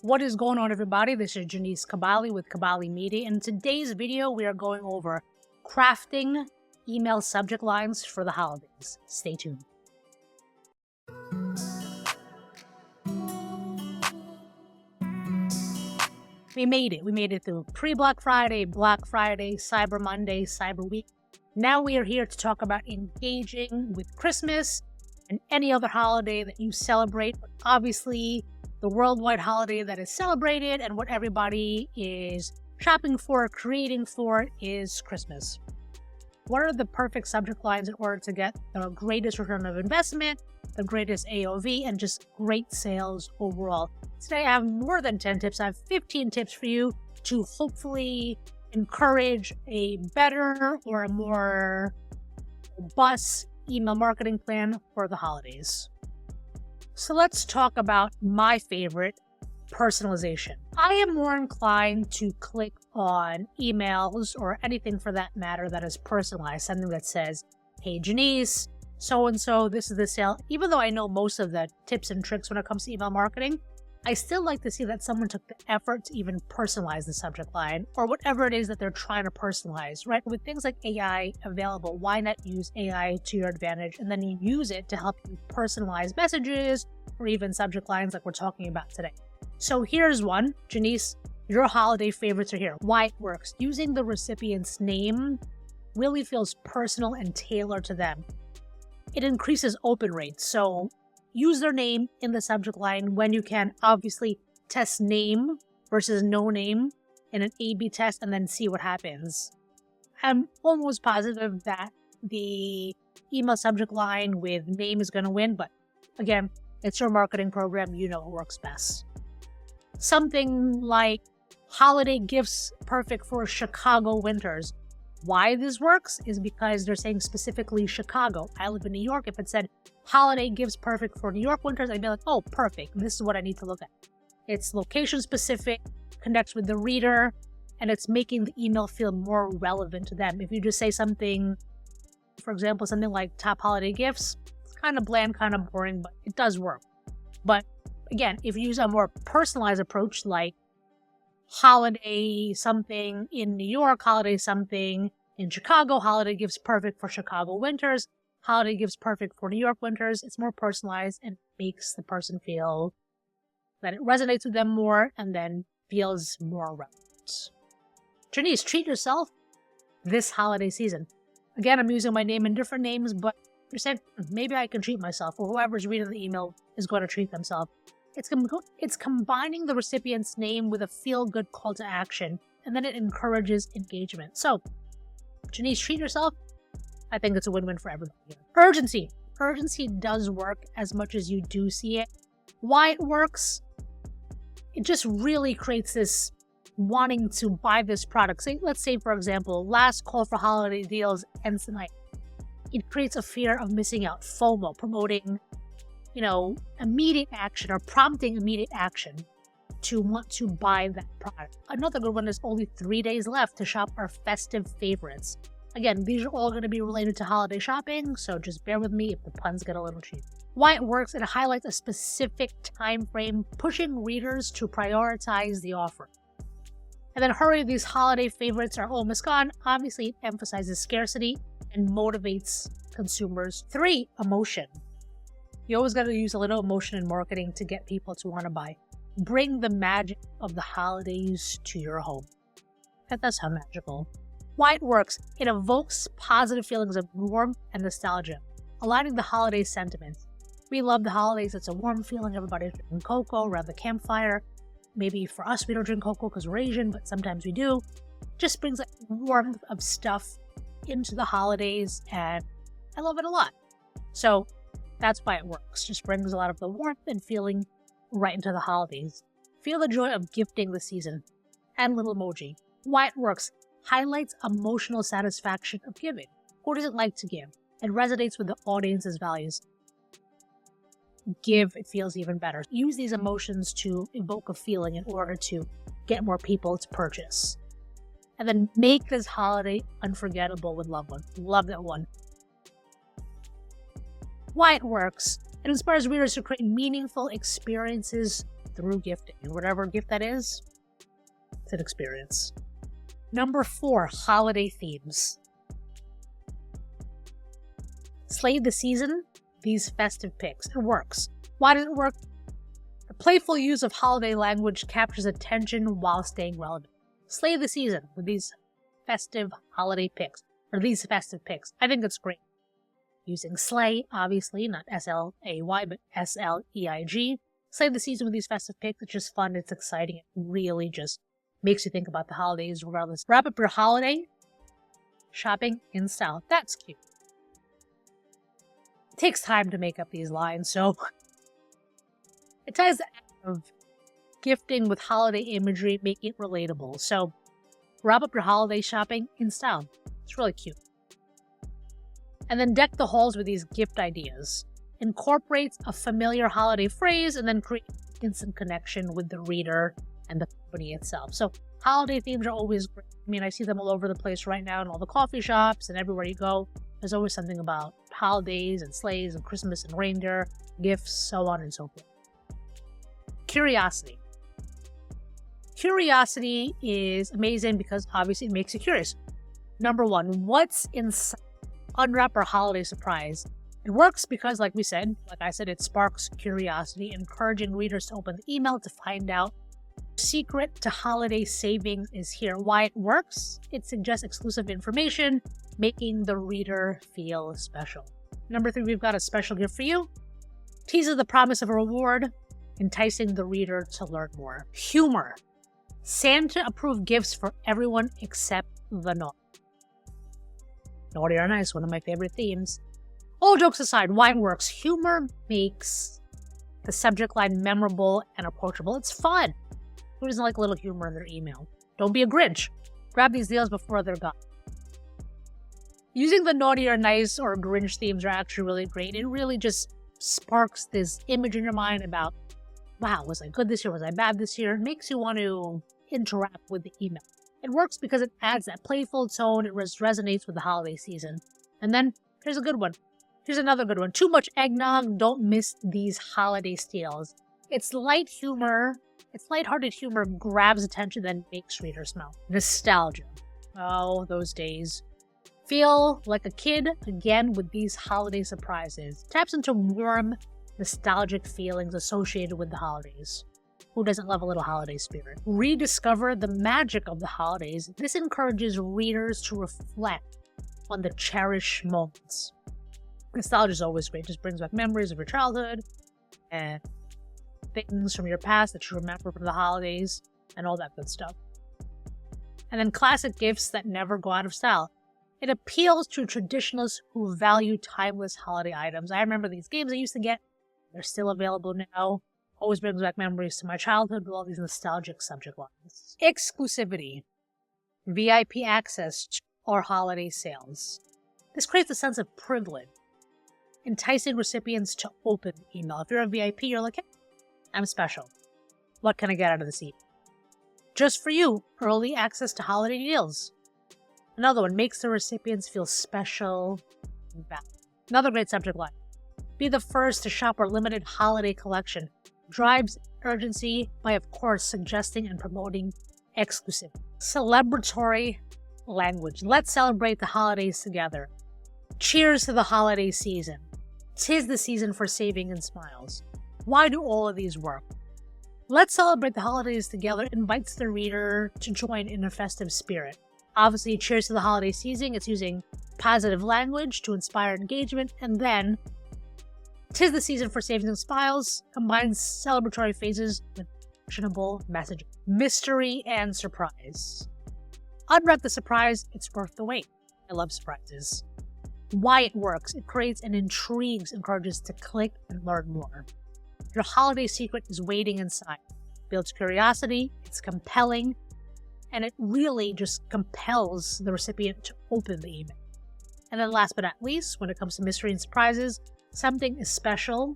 What is going on, everybody? This is Cabale with Cabale Media. In today's video, we are going over crafting email subject lines for the holidays. Stay tuned. We made it. We made it through pre-Black Friday, Black Friday, Cyber Monday, Cyber Week. Now we are here to talk about engaging with Christmas and any other holiday that you celebrate. But obviously, the worldwide holiday that is celebrated and what everybody is shopping for, creating for, is Christmas. What are the perfect subject lines in order to get the greatest return of investment, the greatest AOV, and just great sales overall? Today I have more than 10 tips. I have 15 tips for you to hopefully encourage a better or a more robust email marketing plan for the holidays. So let's talk about my favorite, personalization. I am more inclined to click on emails or anything for that matter that is personalized, something that says, hey Janice, so-and-so, this is the sale. Even though I know most of the tips and tricks when it comes to email marketing, I still like to see that someone took the effort to even personalize the subject line or whatever it is that they're trying to personalize, right? With things like AI available, why not use AI to your advantage and then you use it to help you personalize messages or even subject lines like we're talking about today. So here's one. Janice, your holiday favorites are here. Why it works. Using the recipient's name really feels personal and tailored to them. It increases open rates. So use their name in the subject line when you can. Obviously, test name versus no name in an A/B test and then see what happens. I'm almost positive that the email subject line with name is going to win, but again, it's your marketing program. You know what works best. Something like holiday gifts perfect for Chicago winters. Why this works is because they're saying specifically Chicago. I live in New York. If it said holiday gifts perfect for New York winters, I'd be like, oh, perfect. This is what I need to look at. It's location specific, connects with the reader, and it's making the email feel more relevant to them. If you just say something, for example, something like top holiday gifts, it's kind of bland, kind of boring, but it does work. But again, if you use a more personalized approach like holiday something in New York, holiday something in Chicago, holiday gifts perfect for Chicago winters, holiday gifts perfect for New York winters, it's more personalized and makes the person feel that it resonates with them more and then feels more relevant. Janice, treat yourself this holiday season. Again, I'm using my name in different names, but you're saying maybe I can treat myself, or whoever's reading the email is going to treat themselves. It's combining the recipient's name with a feel-good call to action, and then it encourages engagement. So, Janice, treat yourself. I think it's a win-win for everybody here. Urgency. Urgency does work as much as you do see it. Why it works? It just really creates this wanting to buy this product. Let's say, for example, last call for holiday deals ends tonight. It creates a fear of missing out, FOMO, promoting immediate action or prompting immediate action to want to buy that product. Another good one is only 3 days left to shop our festive favorites. Again, these are all going to be related to holiday shopping, so just bear with me if the puns get a little cheap. Why it works, it highlights a specific time frame, pushing readers to prioritize the offer. And then hurry, these holiday favorites are almost gone. Obviously, it emphasizes scarcity and motivates consumers. 3, emotion. You always got to use a little emotion in marketing to get people to want to buy. Bring the magic of the holidays to your home. That does sound magical. Why it works, it evokes positive feelings of warmth and nostalgia, aligning the holiday sentiments. We love the holidays. It's a warm feeling. Everybody's drinking cocoa around the campfire. Maybe for us, we don't drink cocoa because we're Asian, but sometimes we do. Just brings that warmth of stuff into the holidays, and I love it a lot. So that's why it works. Just brings a lot of the warmth and feeling right into the holidays. Feel the joy of gifting the season. And little emoji. Why it works. Highlights emotional satisfaction of giving. Who doesn't like to give? It resonates with the audience's values. Give, it feels even better. Use these emotions to evoke a feeling in order to get more people to purchase. And then make this holiday unforgettable with loved ones. Love that one. Why it works. It inspires readers to create meaningful experiences through gifting. And whatever gift that is, it's an experience. Number 4, holiday themes. Slay the season, these festive picks. It works. Why does it work? The playful use of holiday language captures attention while staying relevant. Slay the season with these festive holiday picks, or these festive picks. I think it's great. Using slay, obviously, not S-L-A-Y, but S-L-E-I-G. Slay the season with these festive picks. It's just fun. It's exciting. It really just makes you think about the holidays regardless. Wrap up your holiday shopping in style. That's cute. It takes time to make up these lines, so it ties the act of gifting with holiday imagery, making it relatable. So wrap up your holiday shopping in style. It's really cute. And then deck the halls with these gift ideas. Incorporates a familiar holiday phrase and then create instant connection with the reader and the company itself. So holiday themes are always great. I mean, I see them all over the place right now in all the coffee shops and everywhere you go. There's always something about holidays and sleighs and Christmas and reindeer, gifts, so on and so forth. Curiosity. Curiosity is amazing because obviously it makes you curious. Number 1, what's inside? Unwrap our holiday surprise. It works because, like I said, it sparks curiosity, encouraging readers to open the email to find out secret to holiday savings is here. Why it works? It suggests exclusive information, making the reader feel special. Number 3, we've got a special gift for you. Teases the promise of a reward, enticing the reader to learn more. Humor. Santa approved gifts for everyone except the naughty. Naughty or nice, one of my favorite themes. All jokes aside, why it works. Humor makes the subject line memorable and approachable. It's fun. Who doesn't like a little humor in their email? Don't be a Grinch. Grab these deals before they're gone. Using the naughty or nice or Grinch themes are actually really great. It really just sparks this image in your mind about, wow, was I good this year? Was I bad this year? It makes you want to interact with the email. It works because it adds that playful tone. It resonates with the holiday season. And then, here's a good one. Here's another good one. Too much eggnog. Don't miss these holiday steals. It's light humor. It's lighthearted humor grabs attention, then makes readers smile. Nostalgia. Oh, those days. Feel like a kid again with these holiday surprises. Taps into warm, nostalgic feelings associated with the holidays. Who doesn't love a little holiday spirit? Rediscover the magic of the holidays. This encourages readers to reflect on the cherished moments. Nostalgia is always great. It just brings back memories of your childhood and things from your past that you remember from the holidays and all that good stuff. And then classic gifts that never go out of style. It appeals to traditionalists who value timeless holiday items. I remember these games I used to get. They're still available now. Always brings back memories to my childhood with all these nostalgic subject lines. Exclusivity. VIP access to our holiday sales. This creates a sense of privilege, enticing recipients to open email. If you're a VIP, you're like, hey, I'm special. What can I get out of this email? Just for you, early access to holiday deals. Another one, makes the recipients feel special and valued. Another great subject line. Be the first to shop our limited holiday collection. Drives urgency by, of course, suggesting and promoting exclusivity. Celebratory language. Let's celebrate the holidays together. Cheers to the holiday season. 'Tis the season for saving and smiles. Why do all of these work? Let's celebrate the holidays together invites the reader to join in a festive spirit. Obviously, cheers to the holiday season. It's using positive language to inspire engagement, and then 'tis the season for saving and smiles combines celebratory phases with actionable messaging. Mystery and surprise. Unwrap the surprise, it's worth the wait. I love surprises. Why it works. It creates and intrigues, encourages to click and learn more. Your holiday secret is waiting inside. Builds curiosity, it's compelling, and it really just compels the recipient to open the email. And then last but not least, when it comes to mystery and surprises, something is special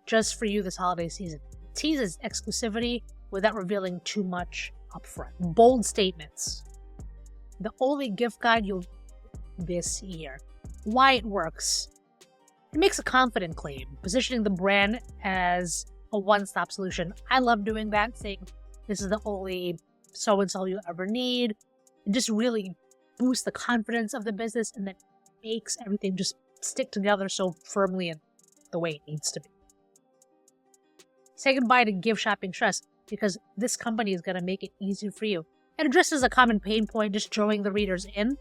just for you this holiday season. It teases exclusivity without revealing too much upfront. Bold statements. The only gift guide you'll this year. Why it works. It makes a confident claim, positioning the brand as a one-stop solution. I love doing that, saying this is the only so-and-so you ever need. It just really boosts the confidence of the business and then makes everything just stick together so firmly and the way it needs to be. Say goodbye to gift shopping stress, because this company is going to make it easier for you. It addresses a common pain point, just drawing the readers in,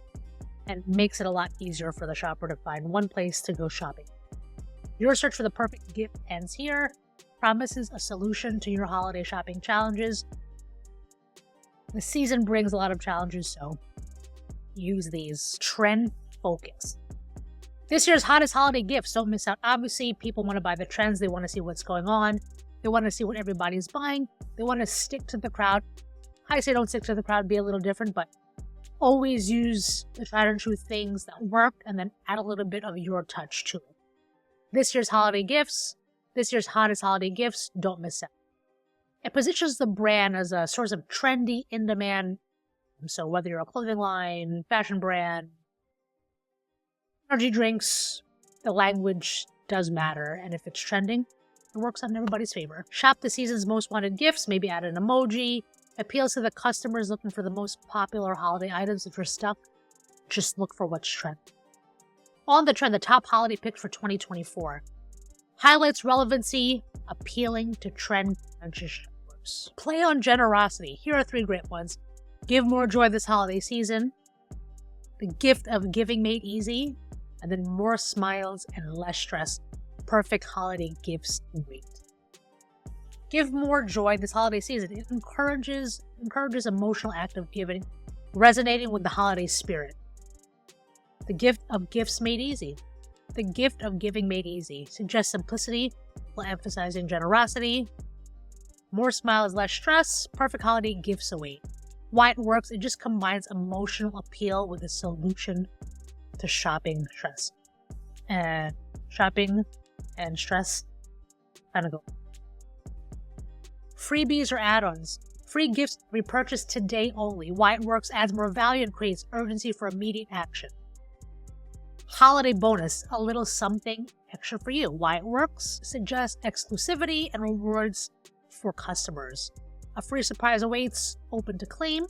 and makes it a lot easier for the shopper to find one place to go shopping. Your search for the perfect gift ends here. Promises a solution to your holiday shopping challenges. The season brings a lot of challenges, so use these. Trend focus. This year's hottest holiday gifts. Don't miss out. Obviously, people want to buy the trends. They want to see what's going on. They want to see what everybody's buying. They want to stick to the crowd. I say don't stick to the crowd, be a little different, but always use the tried and true things that work and then add a little bit of your touch to it. This year's holiday gifts, this year's hottest holiday gifts, don't miss out. It positions the brand as a source of trendy, in-demand. So whether you're a clothing line, fashion brand, energy drinks, the language does matter. And if it's trending, it works on everybody's favor. Shop the season's most wanted gifts, maybe add an emoji. Appeals to the customers looking for the most popular holiday items. If you're stuck, just look for what's trending. On the trend, the top holiday pick for 2024. Highlights relevancy, appealing to trend-conscious shoppers. Play on generosity. Here are 3 great ones. Give more joy this holiday season. The gift of giving made easy. And then more smiles and less stress. Perfect holiday gifts wait. Give more joy this holiday season. It encourages emotional act of giving, resonating with the holiday spirit. The gift of gifts made easy. The gift of giving made easy. Suggests simplicity while emphasizing generosity. More smiles, less stress. Perfect holiday gifts await. Why it works, it just combines emotional appeal with a solution to shopping stress. And shopping and stress kind of go. Freebies or add-ons. Free gifts to be purchased today only. Why it works, adds more value and creates urgency for immediate action. Holiday bonus, a little something extra for you. Why it works, suggests exclusivity and rewards for customers. A free surprise awaits, open to claim.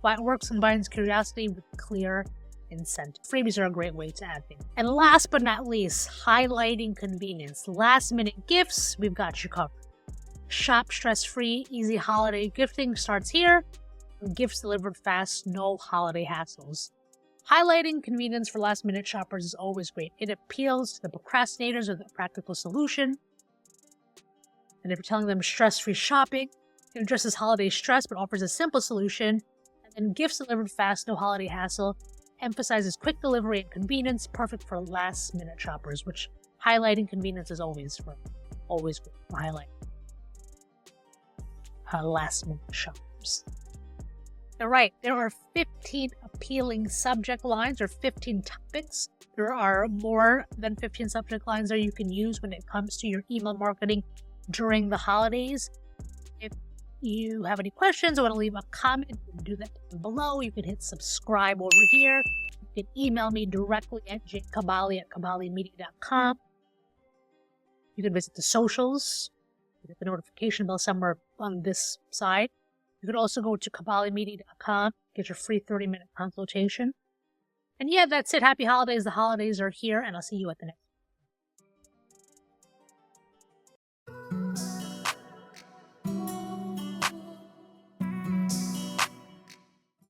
Why it works, combines curiosity with clear incentive. Freebies are a great way to add things. And last but not least, highlighting convenience. Last minute gifts, we've got you covered. Shop stress-free, easy holiday gifting starts here. Gifts delivered fast, no holiday hassles. Highlighting convenience for last-minute shoppers is always great. It appeals to the procrastinators with a practical solution. And if you're telling them stress-free shopping, it addresses holiday stress but offers a simple solution. And then gifts delivered fast, no holiday hassle, emphasizes quick delivery and convenience, perfect for last-minute shoppers, which highlighting convenience is always good for highlighting last-minute shoppers. All right, there are 15 appealing subject lines or 15 topics. There are more than 15 subject lines that you can use when it comes to your email marketing during the holidays. If you have any questions or want to leave a comment, you can do that down below. You can hit subscribe over here. You can email me directly at jcabale@cabalemedia.com. You can visit the socials. Hit the notification bell somewhere on this side. You could also go to cabalemedia.com, get your free 30-minute consultation. And yeah, that's it. Happy holidays. The holidays are here, and I'll see you at the next